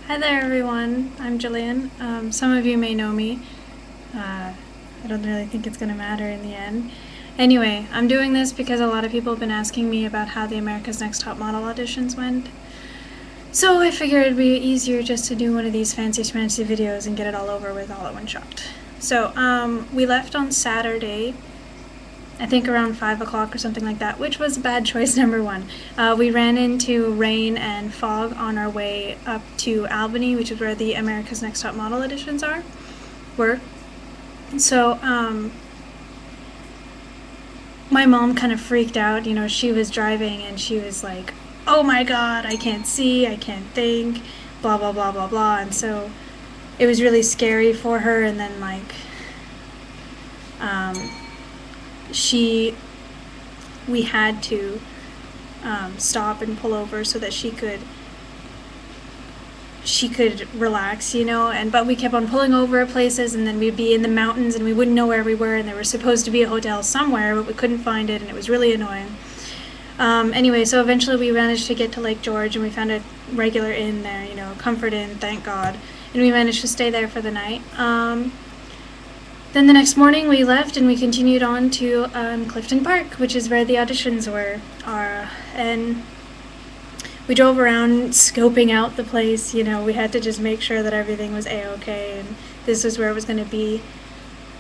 Hi there everyone, I'm Jillian. Some of you may know me. I don't really think it's going to matter in the end. Anyway, I'm doing this because a lot of people have been asking me about how the America's Next Top Model auditions went. So I figured it'd be easier just to do one of these fancy schmancy videos and get it all over with all at one shot. So we left on Saturday, I think around 5 o'clock or something like that, which was bad choice number one. We ran into rain and fog on our way up to Albany, which is where the America's Next Top Model auditions were. So my mom kind of freaked out. You know, she was driving and she was like, oh my god, I can't see, I can't think, blah blah blah blah blah. And so it was really scary for her. And then we had to stop and pull over so that she could relax, you know. But we kept on pulling over places, and then we'd be in the mountains and we wouldn't know where we were, and there was supposed to be a hotel somewhere, but we couldn't find it, and it was really annoying. Anyway, so eventually we managed to get to Lake George, and we found a regular inn there, you know, Comfort Inn, thank God, and we managed to stay there for the night. Then the next morning we left and we continued on to Clifton Park, which is where the auditions are, and we drove around scoping out the place. You know, we had to just make sure that everything was a-okay, and this was where it was going to be.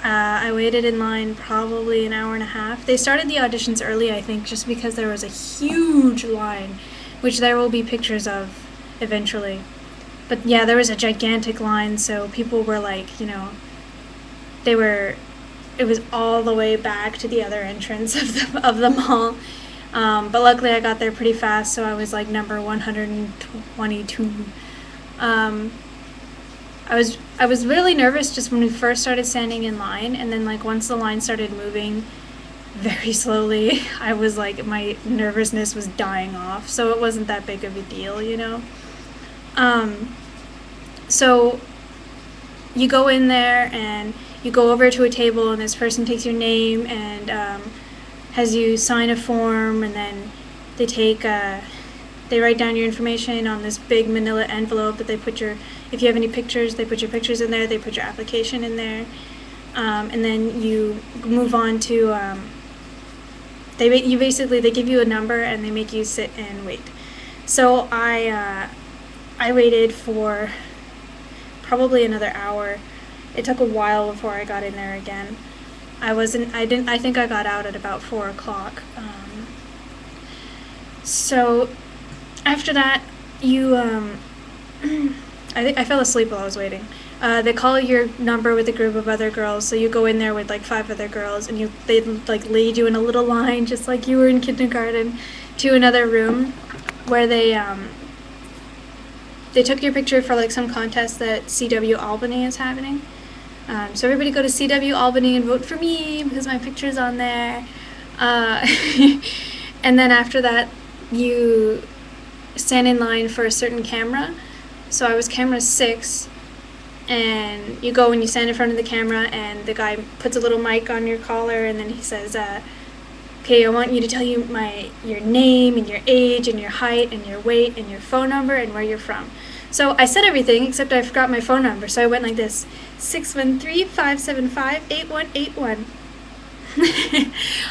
I waited in line probably an hour and a half. They started the auditions early, I think, just because there was a huge line, which there will be pictures of eventually. But yeah, there was a gigantic line, so people were like, you know, it was all the way back to the other entrance of the mall. But luckily I got there pretty fast, so I was like number 122. I was really nervous just when we first started standing in line, and then like once the line started moving very slowly, I was like, my nervousness was dying off, so it wasn't that big of a deal, you know. So you go in there and you go over to a table, and this person takes your name and has you sign a form, and then they write down your information on this big manila envelope that they put if you have any pictures, they put your pictures in there, they put your application in there, and then you move on to, they give you a number and they make you sit and wait. So I waited for probably another hour. It took a while before I got in there again. I think I got out at about 4 o'clock. So after that, I fell asleep while I was waiting. They call your number with a group of other girls, so you go in there with like 5 other girls, and they like lead you in a little line, just like you were in kindergarten, to another room where they took your picture for like some contest that CW Albany is having. So everybody go to CW Albany and vote for me because my picture's on there. And then after that, you stand in line for a certain camera. So I was camera 6, and you go and you stand in front of the camera, and the guy puts a little mic on your collar, and then he says, okay, I want you to tell you your name and your age and your height and your weight and your phone number and where you're from. So I said everything except I forgot my phone number, so I went like this: 613-575-8181.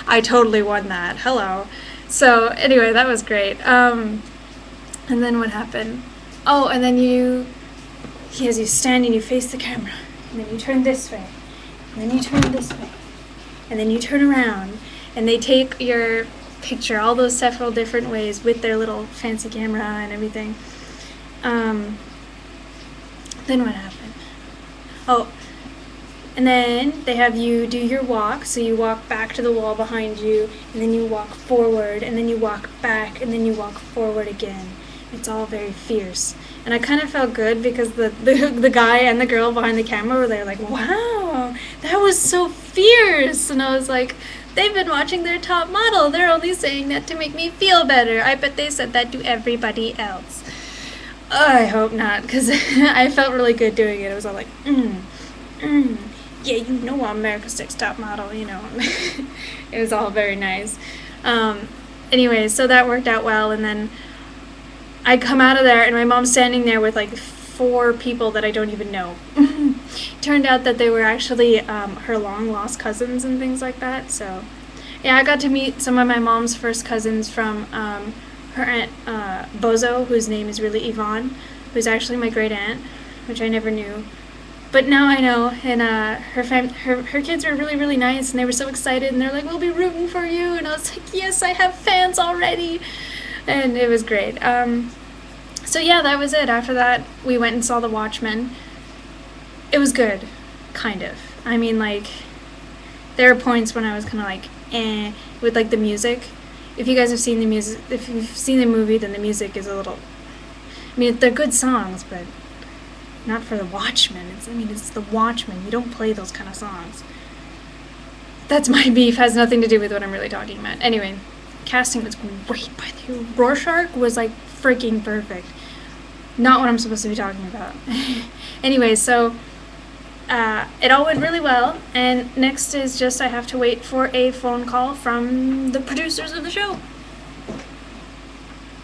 I totally won that. Hello. So anyway, that was great. And then what happened? Oh, and then he has you stand and you face the camera, and then you turn this way, and then you turn this way, and then you turn around, and they take your picture all those several different ways with their little fancy camera and everything. Then what happened? Oh, and then they have you do your walk, so you walk back to the wall behind you, and then you walk forward, and then you walk back, and then you walk forward again. It's all very fierce. And I kind of felt good because the guy and the girl behind the camera were there like, wow, that was so fierce. And I was like, they've been watching their top model. They're only saying that to make me feel better. I bet they said that to everybody else. I hope not, because I felt really good doing it. It was all like, yeah, you know I'm America's Next Top Model, you know. It was all very nice. Anyway, so that worked out well, and then I come out of there, and my mom's standing there with like 4 people that I don't even know. Turned out that they were actually her long-lost cousins and things like that, so... Yeah, I got to meet some of my mom's first cousins from her aunt Bozo, whose name is really Yvonne, who's actually my great-aunt, which I never knew. But now I know, and her kids were really, really nice, and they were so excited, and they're like, we'll be rooting for you, and I was like, yes, I have fans already, and it was great. So yeah, that was it. After that, we went and saw the Watchmen. It was good, kind of. I mean, like, there are points when I was kind of like, with like the music. If you guys have seen the music, if you've seen the movie, then the music is a little, I mean, they're good songs, but not for the Watchmen. It's the Watchmen. You don't play those kind of songs. That's my beef. Has nothing to do with what I'm really talking about. Anyway, casting was great. By the way, Rorschach was like freaking perfect. Not what I'm supposed to be talking about. Anyway, so it all went really well, and next is just I have to wait for a phone call from the producers of the show.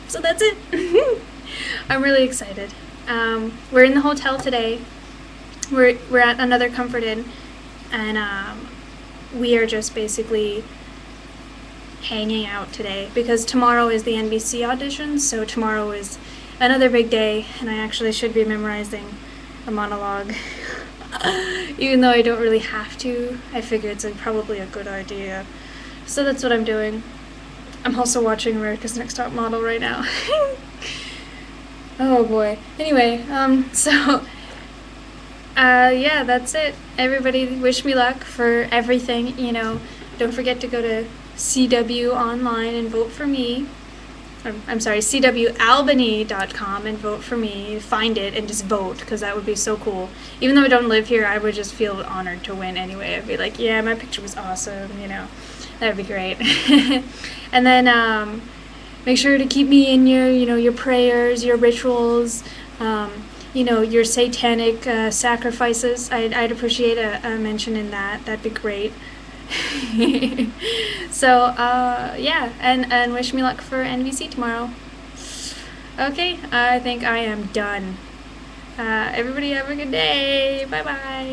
So that's it. I'm really excited. We're in the hotel today. We're at another Comfort Inn, and we are just basically hanging out today because tomorrow is the NBC auditions, so tomorrow is another big day, and I actually should be memorizing a monologue. Even though I don't really have to, I figure it's probably a good idea. So that's what I'm doing. I'm also watching America's Next Top Model right now. Oh boy. Anyway, yeah, that's it. Everybody wish me luck for everything, you know. Don't forget to go to CW Online and vote for me. I'm sorry, CWAlbany.com and vote for me. Find it and just vote, because that would be so cool. Even though I don't live here, I would just feel honored to win anyway. I'd be like, yeah, my picture was awesome, you know. That would be great. And then make sure to keep me in your, you know, your prayers, your rituals, you know, your satanic sacrifices. I'd appreciate a mention in that. That'd be great. So yeah, and wish me luck for NBC tomorrow. Okay, I think I am done. Everybody have a good day. Bye bye.